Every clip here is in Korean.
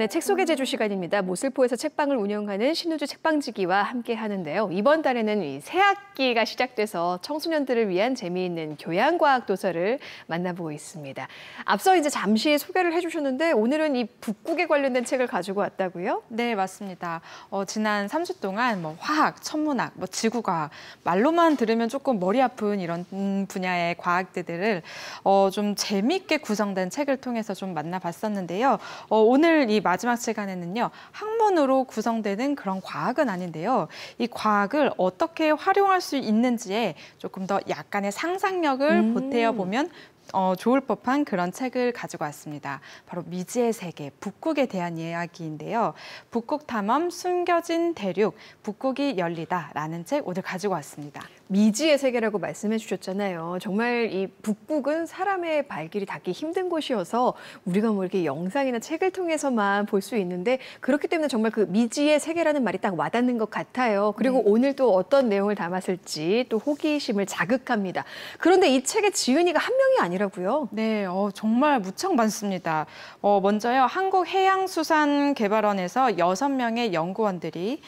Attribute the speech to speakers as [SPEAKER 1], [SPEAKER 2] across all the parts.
[SPEAKER 1] 네, 책 소개 제주 시간입니다. 모슬포에서 책방을 운영하는 신우주 책방지기와 함께 하는데요. 이번 달에는 이 새학기가 시작돼서 청소년들을 위한 재미있는 교양과학 도서를 만나보고 있습니다. 앞서 이제 잠시 소개를 해주셨는데 오늘은 이 북국에 관련된 책을 가지고 왔다고요?
[SPEAKER 2] 네, 맞습니다. 지난 3주 동안 화학, 천문학, 지구과학 말로만 들으면 조금 머리 아픈 이런 분야의 과학들을 좀 재미있게 구성된 책을 통해서 좀 만나봤었는데요. 오늘 이 마지막 시간에는요, 학문으로 구성되는 그런 과학은 아닌데요. 이 과학을 어떻게 활용할 수 있는지에 조금 더 약간의 상상력을 보태어 보면 좋을 법한 그런 책을 가지고 왔습니다. 바로 미지의 세계, 북극에 대한 이야기인데요. 북극 탐험 숨겨진 대륙, 북극이 열리다라는 책 오늘 가지고 왔습니다.
[SPEAKER 1] 미지의 세계라고 말씀해 주셨잖아요. 정말 이 북극은 사람의 발길이 닿기 힘든 곳이어서 우리가 이렇게 영상이나 책을 통해서만 볼 수 있는데 그렇기 때문에 정말 그 미지의 세계라는 말이 딱 와닿는 것 같아요. 그리고 오늘 또 어떤 내용을 담았을지 또 호기심을 자극합니다. 그런데 이 책의 지은이가 한 명이 아니라고요?
[SPEAKER 2] 네, 정말 무척 많습니다. 먼저요, 한국해양수산개발원에서 6명의 연구원들이,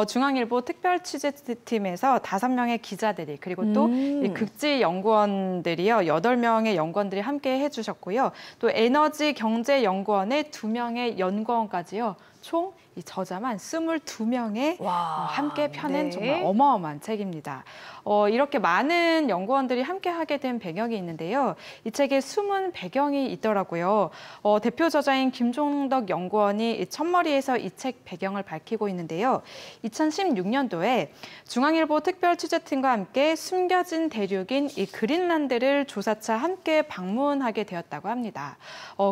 [SPEAKER 2] 중앙일보 특별취재팀에서 5명의 기자들이, 그리고 또 극지 연구원들이요, 8명의 연구원들이 함께 해주셨고요. 또 에너지경제연구원의 2명의 연구원까지요. 총 이 저자만 22명의 함께 펴낸 정말 어마어마한 책입니다. 이렇게 많은 연구원들이 함께 하게 된 배경이 있는데요. 이 책에 숨은 배경이 있더라고요. 대표 저자인 김종덕 연구원이 이 첫머리에서 이 책 배경을 밝히고 있는데요. 2016년도에 중앙일보 특별취재팀과 함께 숨겨진 대륙인 이 그린란드를 조사차 함께 방문하게 되었다고 합니다.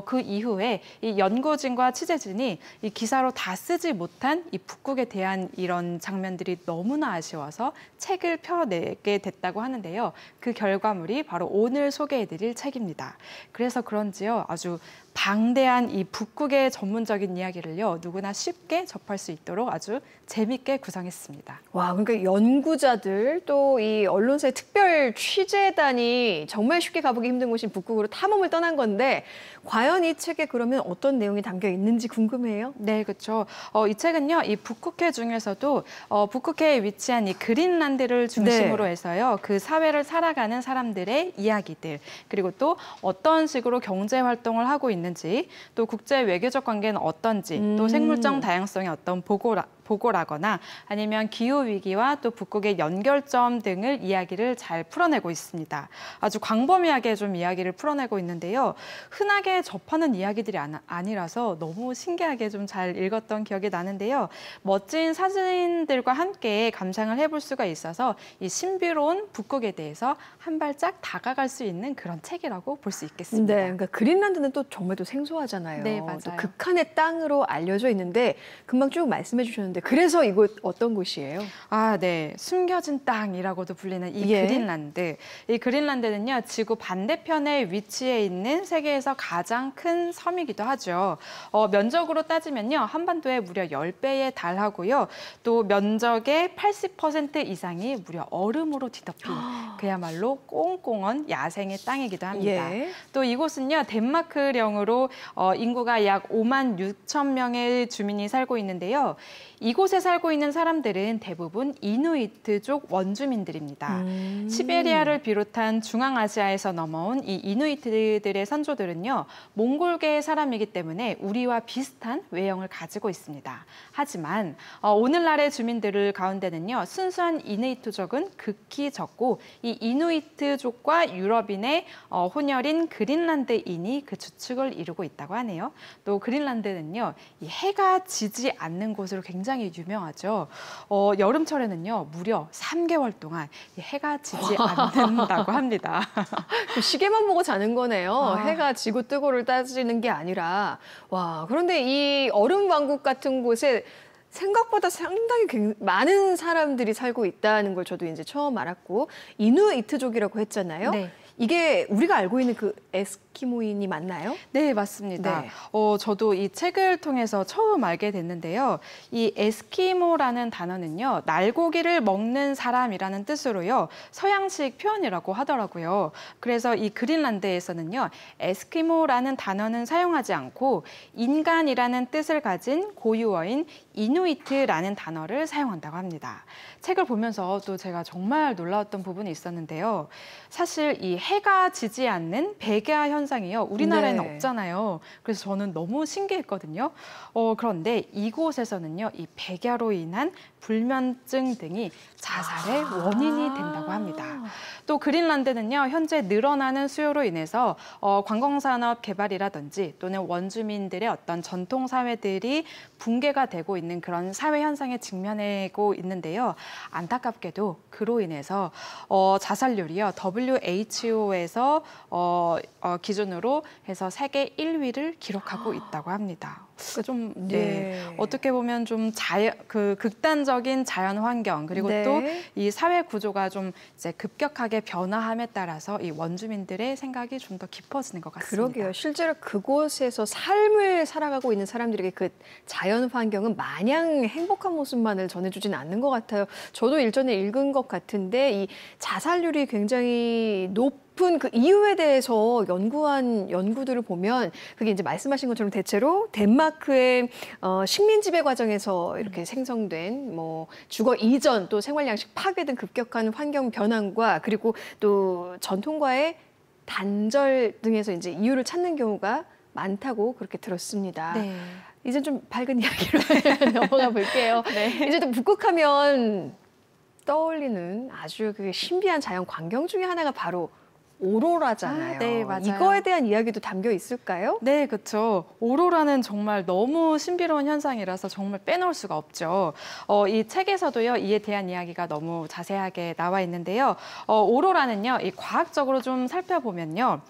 [SPEAKER 2] 그 이후에 이 연구진과 취재진이 이 기사로 다 쓰지 못한 이 북극에 대한 이런 장면들이 너무나 아쉬워서 책을 펴내게 됐다고 하는데요. 그 결과물이 바로 오늘 소개해드릴 책입니다. 그래서 그런지요, 아주 방대한 이 북극의 전문적인 이야기를요, 누구나 쉽게 접할 수 있도록 아주 재밌게 구성했습니다.
[SPEAKER 1] 와, 그러니까 연구자들 또 이 언론사의 특별 취재단이 정말 쉽게 가보기 힘든 곳인 북극으로 탐험을 떠난 건데 과연 이 책에 그러면 어떤 내용이 담겨 있는지 궁금해요.
[SPEAKER 2] 네, 그렇죠. 이 책은요, 이 북극해 중에서도 북극해에 위치한 이 그린란드를 중심으로 해서요, 그 사회를 살아가는 사람들의 이야기들, 그리고 또 어떤 식으로 경제 활동을 하고 있는지, 또 국제 외교적 관계는 어떤지, 또 생물적 다양성의 어떤 보고라거나 아니면 기후위기와 또 북극의 연결점 등을 이야기를 잘 풀어내고 있습니다. 아주 광범위하게 좀 이야기를 풀어내고 있는데요. 흔하게 접하는 이야기들이 아니라서 너무 신기하게 좀 잘 읽었던 기억이 나는데요. 멋진 사진들과 함께 감상을 해볼 수가 있어서 이 신비로운 북극에 대해서 한 발짝 다가갈 수 있는 그런 책이라고 볼 수 있겠습니다.
[SPEAKER 1] 네, 그러니까 그린란드는 또 정말 또 생소하잖아요.
[SPEAKER 2] 네, 맞아요.
[SPEAKER 1] 또 극한의 땅으로 알려져 있는데 금방 쭉 말씀해 주셨는데 그래서 이곳 어떤 곳이에요?
[SPEAKER 2] 아, 네. 숨겨진 땅이라고도 불리는 이 그린란드. 이 그린란드는요, 지구 반대편에 위치해 있는 세계에서 가장 큰 섬이기도 하죠. 면적으로 따지면요, 한반도의 무려 10배에 달하고요. 또 면적의 80% 이상이 무려 얼음으로 뒤덮인 그야말로 꽁꽁한 야생의 땅이기도 합니다. 또 이곳은요, 덴마크령으로 인구가 약 5만 6천 명의 주민이 살고 있는데요. 이곳에 살고 있는 사람들은 대부분 이누이트족 원주민들입니다. 시베리아를 비롯한 중앙아시아에서 넘어온 이 이누이트들의 선조들은요, 몽골계의 사람이기 때문에 우리와 비슷한 외형을 가지고 있습니다. 하지만 오늘날의 주민들 가운데는요, 순수한 이누이트족은 극히 적고 이 이누이트족과 유럽인의 혼혈인 그린란드인이 그 주축을 이루고 있다고 하네요. 또 그린란드는요, 이 해가 지지 않는 곳으로 굉장히 유명하죠. 여름철에는요, 무려 3개월 동안 해가 지지 않는다고 합니다.
[SPEAKER 1] 시계만 보고 자는 거네요. 해가 지고 뜨고를 따지는 게 아니라. 와, 그런데 이 얼음 왕국 같은 곳에 생각보다 상당히 많은 사람들이 살고 있다는 걸 저도 이제 처음 알았고, 이누이트족이라고 했잖아요. 이게 우리가 알고 있는 그 에스키모인이 맞나요?
[SPEAKER 2] 네, 맞습니다.
[SPEAKER 1] 네.
[SPEAKER 2] 저도 이 책을 통해서 처음 알게 됐는데요. 이 에스키모라는 단어는요, 날고기를 먹는 사람이라는 뜻으로요, 서양식 표현이라고 하더라고요. 그래서 이 그린란드에서는요, 에스키모라는 단어는 사용하지 않고 인간이라는 뜻을 가진 고유어인 이누이트라는 단어를 사용한다고 합니다. 책을 보면서 또 제가 정말 놀라웠던 부분이 있었는데요. 사실 이 해가 지지 않는 백야 현상이요, 우리나라에는
[SPEAKER 1] 네.
[SPEAKER 2] 없잖아요. 그래서 저는 너무 신기했거든요. 그런데 이곳에서는요, 이 백야로 인한 불면증 등이 자살의 원인이 된다고 합니다. 또 그린란드는요, 현재 늘어나는 수요로 인해서 관광산업 개발이라든지 또는 원주민들의 어떤 전통 사회들이 붕괴가 되고 있는 그런 사회 현상에 직면하고 있는데요. 안타깝게도 그로 인해서 자살률이요, WHO에서 기준으로 해서 세계 1위를 기록하고 있다고 합니다. 좀 어떻게 보면 좀 극단적인 자연 환경, 그리고
[SPEAKER 1] 네.
[SPEAKER 2] 또 이 사회 구조가 좀 이제 급격하게 변화함에 따라서 이 원주민들의 생각이 좀 더 깊어지는 것 같습니다.
[SPEAKER 1] 그러게요. 실제로 그곳에서 삶을 살아가고 있는 사람들에게 그 자연 환경은 마냥 행복한 모습만을 전해주지는 않는 것 같아요. 저도 일전에 읽은 것 같은데 이 자살률이 굉장히 높은 그 이유에 대해서 연구한 연구들을 보면 그게 이제 말씀하신 것처럼 대체로 덴마크의 식민 지배 과정에서 이렇게 생성된 뭐 주거 이전 또 생활 양식 파괴 등 급격한 환경 변환과 그리고 또 전통과의 단절 등에서 이제 이유를 찾는 경우가 많다고 그렇게 들었습니다.
[SPEAKER 2] 네.
[SPEAKER 1] 이제 좀 밝은 이야기로 넘어가 볼게요.
[SPEAKER 2] 네.
[SPEAKER 1] 이제 또 북극하면 떠올리는 아주 그 신비한 자연 광경 중에 하나가 바로 오로라잖아요.
[SPEAKER 2] 네, 맞아요.
[SPEAKER 1] 이거에 대한 이야기도 담겨 있을까요?
[SPEAKER 2] 네, 그렇죠. 오로라는 정말 너무 신비로운 현상이라서 정말 빼놓을 수가 없죠. 이 책에서도요, 이에 대한 이야기가 너무 자세하게 나와 있는데요. 오로라는요, 이 과학적으로 좀 살펴보면요.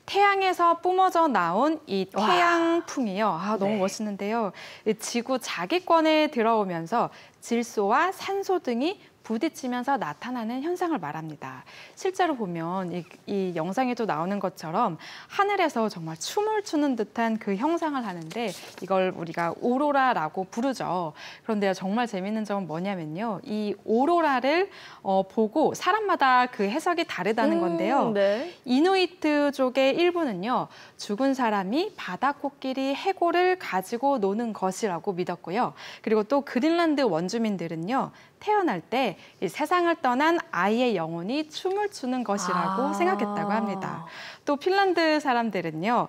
[SPEAKER 2] 태양에서 뿜어져 나온 이 태양풍이요. 너무
[SPEAKER 1] 네.
[SPEAKER 2] 멋있는데요. 이 지구 자기권에 들어오면서 질소와 산소 등이 부딪히면서 나타나는 현상을 말합니다. 실제로 보면 이 영상에도 나오는 것처럼 하늘에서 정말 춤을 추는 듯한 그 형상을 하는데 이걸 우리가 오로라라고 부르죠. 그런데 정말 재밌는 점은 뭐냐면요. 이 오로라를 보고 사람마다 그 해석이 다르다는 건데요.
[SPEAKER 1] 네.
[SPEAKER 2] 이누이트족의 일부는요. 죽은 사람이 바다 코끼리 해골을 가지고 노는 것이라고 믿었고요. 그리고 또 그린란드 원주민들은요. 태어날 때 이 세상을 떠난 아이의 영혼이 춤을 추는 것이라고 생각했다고 합니다. 또 핀란드 사람들은요,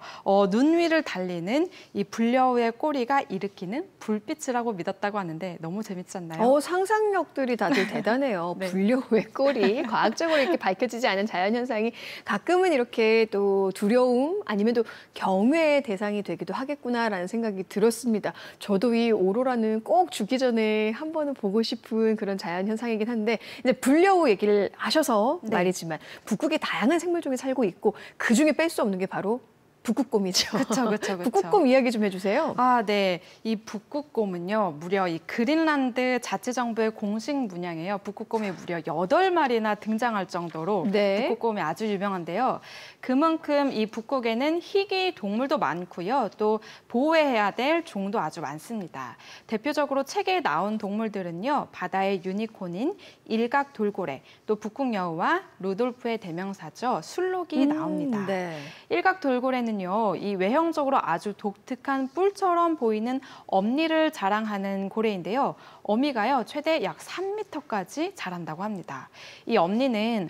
[SPEAKER 2] 눈 위를 달리는 이 불려우의 꼬리가 일으키는 불빛이라고 믿었다고 하는데 너무 재밌지 않나요?
[SPEAKER 1] 상상력들이 다들 대단해요.
[SPEAKER 2] 네.
[SPEAKER 1] 불려우의 꼬리, 과학적으로 이렇게 밝혀지지 않은 자연현상이 가끔은 이렇게 또 두려움 아니면 또 경외의 대상이 되기도 하겠구나라는 생각이 들었습니다. 저도 이 오로라는 꼭 죽기 전에 한 번은 보고 싶은 그런 자연현상이긴 한데 이제 불려우 얘기를 하셔서 말이지만 북극에 다양한 생물종이 살고 있고 그중에 뺄 수 없는 게 바로 북극곰이죠.
[SPEAKER 2] 그렇죠.
[SPEAKER 1] 북극곰 이야기 좀 해주세요.
[SPEAKER 2] 네. 이 북극곰은요, 무려 이 그린란드 자치정부의 공식 문양이에요. 북극곰이 무려 8마리나 등장할 정도로
[SPEAKER 1] 네.
[SPEAKER 2] 북극곰이 아주 유명한데요. 그만큼 이 북극에는 희귀 동물도 많고요. 또 보호해야 될 종도 아주 많습니다. 대표적으로 책에 나온 동물들은요, 바다의 유니콘인 일각 돌고래, 또 북극여우와 루돌프의 대명사죠. 술록이 나옵니다.
[SPEAKER 1] 네.
[SPEAKER 2] 일각 돌고래는요, 이 외형적으로 아주 독특한 뿔처럼 보이는 엄니를 자랑하는 고래인데요. 어미가요, 최대 약 3m까지 자란다고 합니다. 이 엄니는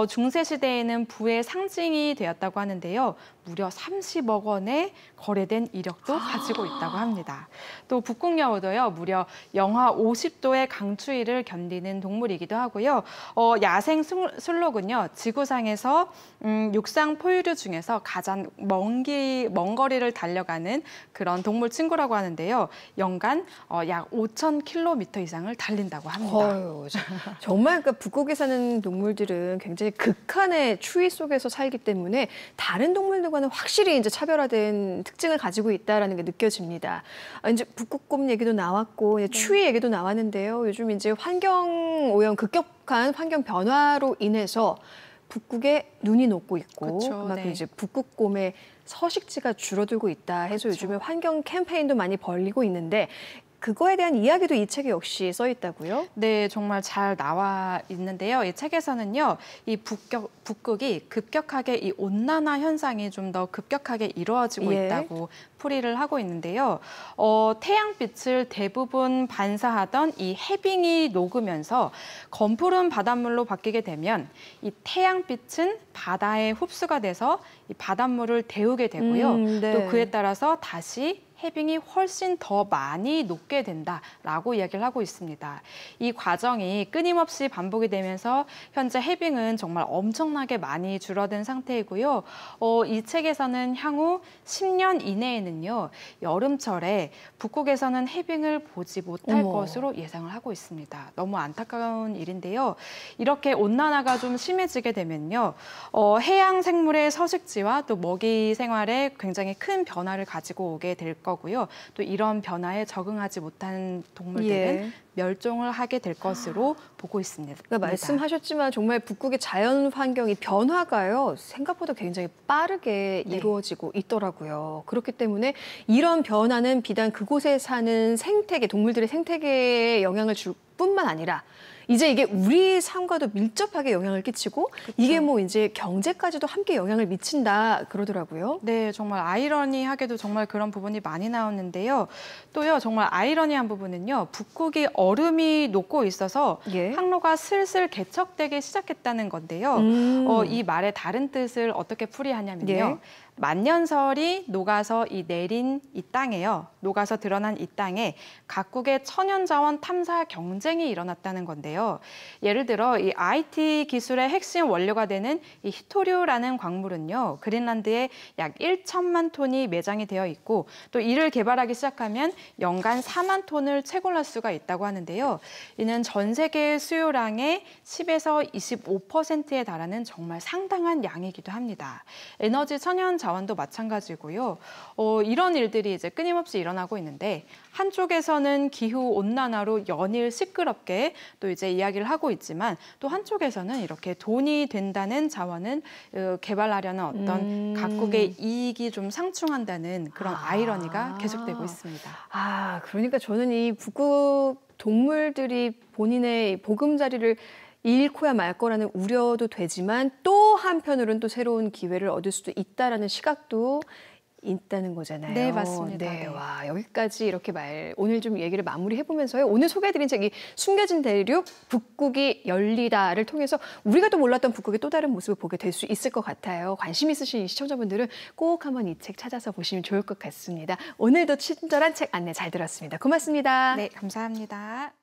[SPEAKER 2] 중세 시대에는 부의 상징이 되었다고 하는데요. 무려 30억 원에 거래된 이력도 가지고 있다고 합니다. 또 북극여우도요, 무려 영하 50도의 강추위를 견디는 동물이기도 하고요. 야생 술록은요, 지구상에서 육상 포유류 중에서 가장 먼 거리를 달려가는 그런 동물 친구라고 하는데요. 연간 약 5,000km 이상을 달린다고 합니다.
[SPEAKER 1] 정말 그러니까 북극에 사는 동물들은 굉장히 극한의 추위 속에서 살기 때문에 다른 동물들과는 확실히 이제 차별화된 특징을 가지고 있다라는 게 느껴집니다. 이제 북극곰 얘기도 나왔고 추위 얘기도 나왔는데요. 요즘 이제 환경 오염 급격한 환경 변화로 인해서 북극에 눈이 녹고 있고
[SPEAKER 2] 그쵸,
[SPEAKER 1] 그만큼
[SPEAKER 2] 네.
[SPEAKER 1] 이제 북극곰의 서식지가 줄어들고 있다 해서
[SPEAKER 2] 그쵸.
[SPEAKER 1] 요즘에 환경 캠페인도 많이 벌리고 있는데 그거에 대한 이야기도 이 책에 역시 써 있다고요?
[SPEAKER 2] 네, 정말 잘 나와 있는데요. 이 책에서는요, 이 북극이 급격하게 이 온난화 현상이 좀 더 급격하게 이루어지고
[SPEAKER 1] 예.
[SPEAKER 2] 있다고 풀이를 하고 있는데요. 태양빛을 대부분 반사하던 이 해빙이 녹으면서 검푸른 바닷물로 바뀌게 되면 이 태양빛은 바다에 흡수가 돼서 이 바닷물을 데우게 되고요.
[SPEAKER 1] 네.
[SPEAKER 2] 또 그에 따라서 다시 해빙이 훨씬 더 많이 녹게 된다라고 이야기를 하고 있습니다. 이 과정이 끊임없이 반복이 되면서 현재 해빙은 정말 엄청나게 많이 줄어든 상태이고요. 이 책에서는 향후 10년 이내에는요, 여름철에 북극에서는 해빙을 보지 못할
[SPEAKER 1] 어머.
[SPEAKER 2] 것으로 예상을 하고 있습니다. 너무 안타까운 일인데요. 이렇게 온난화가 좀 심해지게 되면요, 해양 생물의 서식지와 또 먹이 생활에 굉장히 큰 변화를 가지고 오게 될 거고요. 또 이런 변화에 적응하지 못한 동물들은
[SPEAKER 1] 예.
[SPEAKER 2] 멸종을 하게 될 것으로 보고 있습니다.
[SPEAKER 1] 그러니까 말씀하셨지만 정말 북극의 자연 환경이 변화가요 생각보다 굉장히 빠르게
[SPEAKER 2] 네.
[SPEAKER 1] 이루어지고 있더라고요. 그렇기 때문에 이런 변화는 비단 그곳에 사는 생태계, 동물들의 생태계에 영향을 줄 뿐만 아니라 이제 이게 우리 삶과도 밀접하게 영향을 끼치고 이게 뭐 이제 경제까지도 함께 영향을 미친다 그러더라고요.
[SPEAKER 2] 네, 정말 아이러니하게도 정말 그런 부분이 많이 나오는데요. 또요, 정말 아이러니한 부분은요, 북극이 얼음이 녹고 있어서
[SPEAKER 1] 예.
[SPEAKER 2] 항로가 슬슬 개척되기 시작했다는 건데요. 이 말의 다른 뜻을 어떻게 풀이하냐면요.
[SPEAKER 1] 예.
[SPEAKER 2] 만년설이 녹아서 내린 이 땅에요. 녹아서 드러난 이 땅에 각국의 천연자원 탐사 경쟁이 일어났다는 건데요. 예를 들어 이 IT 기술의 핵심 원료가 되는 이 히토류라는 광물은요. 그린란드에 약 1천만 톤이 매장이 되어 있고 또 이를 개발하기 시작하면 연간 4만 톤을 채굴할 수가 있다고 하는데요. 이는 전 세계 수요량의 10에서 25%에 달하는 정말 상당한 양이기도 합니다. 에너지 천연 자원도 마찬가지고요. 이런 일들이 이제 끊임없이 일어나고 있는데 한쪽에서는 기후 온난화로 연일 시끄럽게 또 이제 이야기를 하고 있지만 또 한쪽에서는 이렇게 돈이 된다는 자원을 개발하려는 어떤 각국의 이익이 좀 상충한다는 그런 아이러니가 계속되고 있습니다.
[SPEAKER 1] 그러니까 저는 이 북극 동물들이 본인의 보금자리를 잃고야 말 거라는 우려도 되지만 또 한편으로는 또 새로운 기회를 얻을 수도 있다라는 시각도 있다는 거잖아요.
[SPEAKER 2] 네, 맞습니다.
[SPEAKER 1] 네,
[SPEAKER 2] 네.
[SPEAKER 1] 와, 여기까지 이렇게 오늘 좀 얘기를 마무리해보면서요. 오늘 소개해드린 책이 숨겨진 대륙 북극이 열리다를 통해서 우리가 또 몰랐던 북극의 또 다른 모습을 보게 될 수 있을 것 같아요. 관심 있으신 시청자분들은 꼭 한번 이 책 찾아서 보시면 좋을 것 같습니다. 오늘도 친절한 책 안내 잘 들었습니다. 고맙습니다.
[SPEAKER 2] 네, 감사합니다.